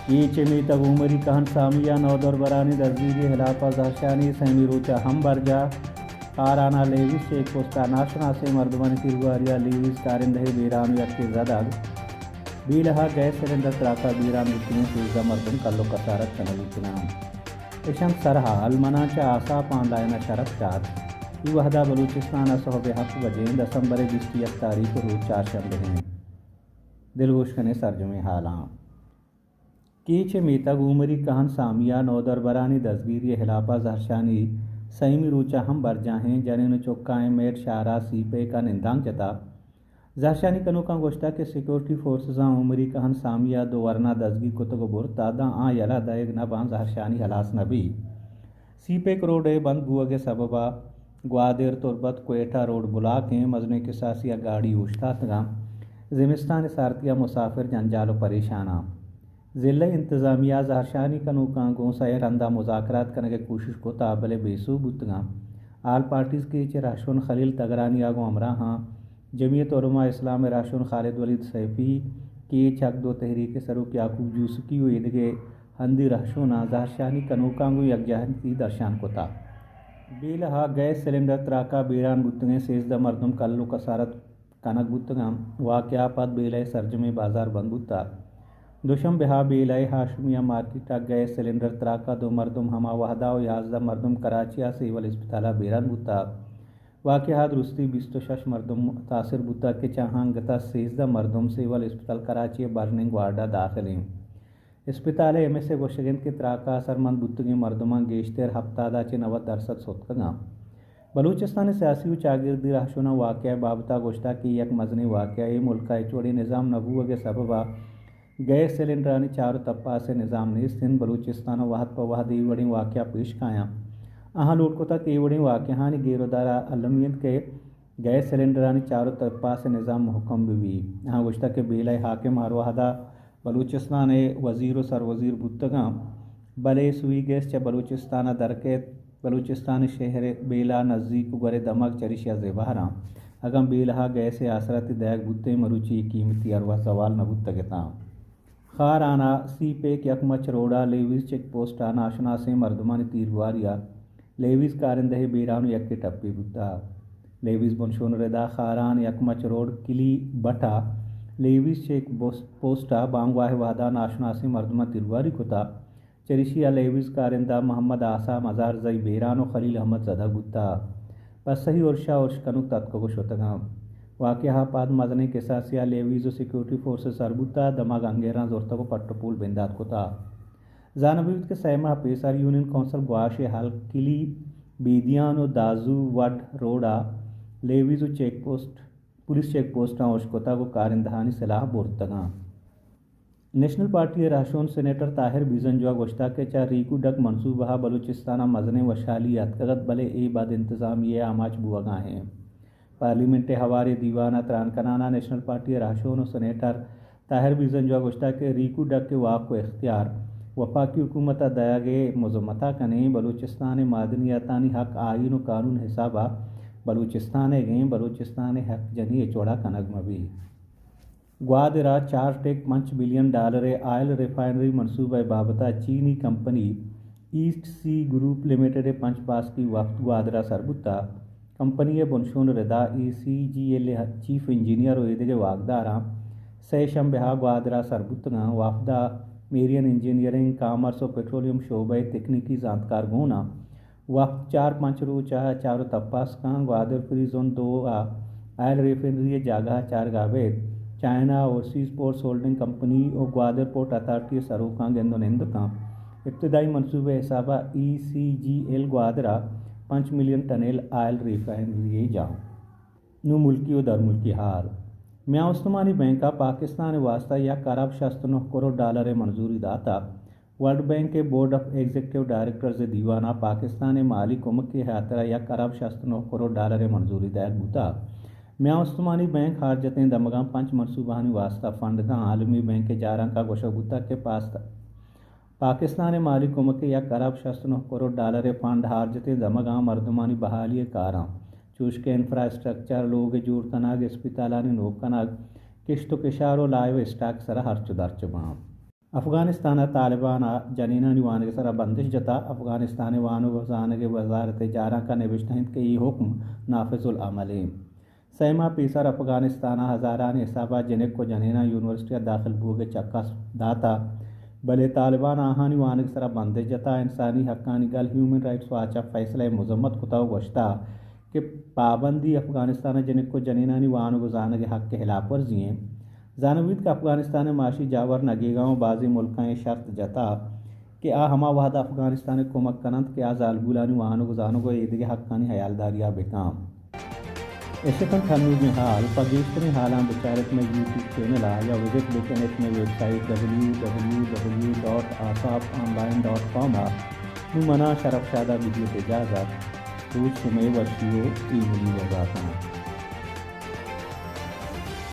Yeçemi umari kahan samiya nodor barani dazvigi hilapa zahshani semi rocha ham barja Karana Lewis Sheikh Posta National se Mardumani Tirguaria Lewis Karindahi Biram Yakti Zadag Bilaha Gas Cylinder Traka Biram Yukini Suza Mardum Kallo Kasarat Kanavikinam Isham Sarha Almanacha Asa Pandayana Sharaf Shad Iwahda Baluchistan Sohbe Haq Vajen December 20 तारीख को रोज 4 शब्द हैं दिलगोश कने सर्जमे हालां कीच मीतग उमरी कहन सामिया नौदर बरानी दसगीर हिलापा जहरशानी सईमी रूचा हम बरजाहें जनिन चौक्काएं मेट शारा सीपे का निंदांग जता जहरशानी कनुका गोश्ता के सिक्योरिटी फोर्सेस उमरी कहन सामिया दो वरना दसगी कुतग बुर तादा आ यला दयग न बां जहरशानी हलास नबी सीपे करोड़े बंद बुआ के सबबा ग्वादर तुरबत कोयटा रोड बुला के मजने के सासिया गाड़ी उश्ता तगा जिमिस्तान सारतिया मुसाफिर जंजालो परेशाना ज़िले इंतज़ामिया जहरशानी कनूका गोसाए रंदा मुज़ाकरात करने की कोशिश को ताबले बेसू बुतगा आल पार्टीज़ के चे राशुन खलील तगरानी आगो अमरा हाँ जमीयत उलमा इस्लाम राशुन खालिद वलीद सैफी के चक दो तहरीक सरूक याकूब यूसुकी वेदगे हंदी राशुना जहरशानी कनूका गो यकजहन की दर्शान को ता बेलहा गैस सिलेंडर त्राका बेरान बुतगे सेजदा मर्दम कल्लु कसारत कनक बुतगा वाक़यापात बेलय सरजमे बाजार बंद बुता दुशम बिहा बेलय हाशमिया मार्केटा गैस सिलेंडर त्राका दो मर्दम हमा वहदा व याजदा मर्दम कराचिया सिविल अस्पताला बेरान बुता वाक़या दुरुस्ती 26 मर्दम तासिर बुता के चाहां गता सेजदा मर्दम सिविल अस्पताल कराची बर्निंग वार्डा दाखिल अस्पताल एम से गोशगन के त्राका असरमंद बुतगी मर्दमा गेश्तर हफ्तादा चे 90% सोतकगा बलूचिस्तान सियासी चागिरदी रहशुना वाक़या बाबता गोश्ता की यक मजनी वाक़या मुल्का चोड़ी निज़ाम नबूव के सबबा गैस सिलेंडरानी चारों तप्पा से निज़ाम ने सिंध बलूचिस्तान वाहद पवाहद वड़ी वाक़या पेश खाया अहाँ लूट को तक वड़ी वाक़हानी गेरोदारा अलमियत के गैस सिलेंडरानी चारों तप्पा से निज़ाम मुहकम भी अहाँ गोश्ता के बेला हाकिम आरवाहदा बलूचिस्तान वज़ीर सर वज़ीर बुतगा बले सुई गैस च बलूचिस्तान दरकेत बलूचिस्तान शहर बेला नज़दीक गरे दमक चरिशिया ज़ेबारा अगम बेलहा गैस आसरत दयक बुते मरुची कीमती अरवा सवाल नबुतगता खार आना सी पेक यकमच रोड़ा लेविस चेक पोस्ट आना आशना से मर्दमानी तीरवारिया लेविस कारिंदे बेरान यक के टप्पी बुता लेविस बनशोन रेदा खारान यकमच रोड किली बटा लेविस चेक पोस्टा बांगवाह वादा नाशना से मर्दमा तिरवारी कुता चरिशिया लेविस कारिंदा मोहम्मद आसा मज़ार जई बेरान और खलील अहमद जदा बुता बस सही वर्षा और कनुक तत्को शोतगा वाक़या पाद मजने के सासिया लेविस और सिक्योरिटी फोर्सेस सरबुता दमाग अंगेरा जोरता को पट्टपूल बेंदात कोता जानबीत के सैमा पेसर यूनियन काउंसिल ग्वाश हाल किली बेदियान और दाजू वड रोडा levies check post police check post औशकोता को कारिंदहानी सलाह बोरतगा नेशनल पार्टी राशोन सेनेटर ताहिर बीजनजुआ गोश्ता के चा रीकू डक मनसूबा बलूचिस्ताना मजने वशाली अतकगत बले ए बाद इंतज़ाम ये आमाच बुआगा हैं पार्लियामेंट हवारे दीवाना त्रानकनाना नेशनल पार्टी राशोन सेनेटर ताहिर बीजनजुआ गोश्ता के रीकू डक के वाक को इख्तियार वफाकी हुकूमत दयागे मजमता कने बलूचिस्तान मादनियतानी हक आइन व कानून हिसाबा बलूचिस्तान गए बलूचिस्तान हक जनी चौड़ा कनग मबी ग्वादरा 4.5 बिलियन डॉलर आयल रिफाइनरी मनसूबा बाबता चीनी company East Sea Group Limited पंच पास की वफ्त ग्वादरा सरबुता कंपनी बनशोन रदा ECGL चीफ इंजीनियर वेदगे वागदारा सैशम बिहा ग्वादरा सरबुतगा वाफदा मेरियन इंजीनियरिंग कामर्स और पेट्रोलियम शोबे तकनीकी जानकार गोना वफ्त 4-5 रोचा चारों तप्पास का Gwadar Free Zone 2 oil refinery जागा 4 गावेद China Overseas Ports Holding Company और ग्वादर पोर्ट अथॉरिटी सरोका गेंदोनेंद का इब्तदाई मनसूबे हिसाबा ECGL ग्वादरा 5 मिलियन टनेल आयल रिफाइनरी जाओ नु मुल्की और दर मुल्की हाल म्या उस्मानी बैंक का पाकिस्तान वास्ता या करब 69 करोड़ डॉलर मंजूरी दाता वर्ल्ड बैंक के बोर्ड ऑफ एग्जीक्यूटिव डायरेक्टर से दीवाना पाकिस्तान माली कुमक के हाथरा या करब 69 करोड़ डॉलर मंजूरी दायक बुता म्या उस्मानी बैंक हारजतें दमगा 5 मनसूबानी वास्ता फंड का आलमी बैंक के जारा का गोशबुता के पास पाकिस्तान माली कुमक या करब 69 करोड़ डॉलर फंड हारजतें दमगा मर्दमानी बहाली कारा चूश के इंफ्रास्ट्रक्चर लोग जोड़ कनाग अस्पतालानी नोक कनाग किश्तो किशारो लाइव स्टॉक सरा हर्च दर्च बाम افغانستان طالبان جنینانی وانگ سرا بندش جتا افغانستان وانو گزانگ وزارت جارہ کا نوشتہ ہند کے یہ حکم نافذ العمل سیما پیسر افغانستان ہزاران حسابہ جنک کو جنینا یونیورسٹی داخل بوگے چکس داتا بلے طالبان آہانی وانگ سرا بندش جتا انسانی حقانی گل ہیومن رائٹس واچا فیصلہ مذمت کتا گوشتا کہ پابندی افغانستان جنک کو جنینانی وانو گزانگ حق کے خلاف ورزی ہیں زانوید کا افغانستان معاشی جاور نگیگاؤں بعضی ملکیں شرط جتا کہ ہما وحد افغانستان کو مکنند کہ زالبولانی وہانو گزانو کو عیدگی حقانی حیالداریہ بکام اشتن خانوز میں حال پاکستانی حالان بچارت میں یوٹیوب چینل یا وزٹ بکنیت میں ویب سائٹ www.asafonline.com نمنا شرف شادہ ویڈیو اجازت روز سمے ورشیو ایملی وزاتا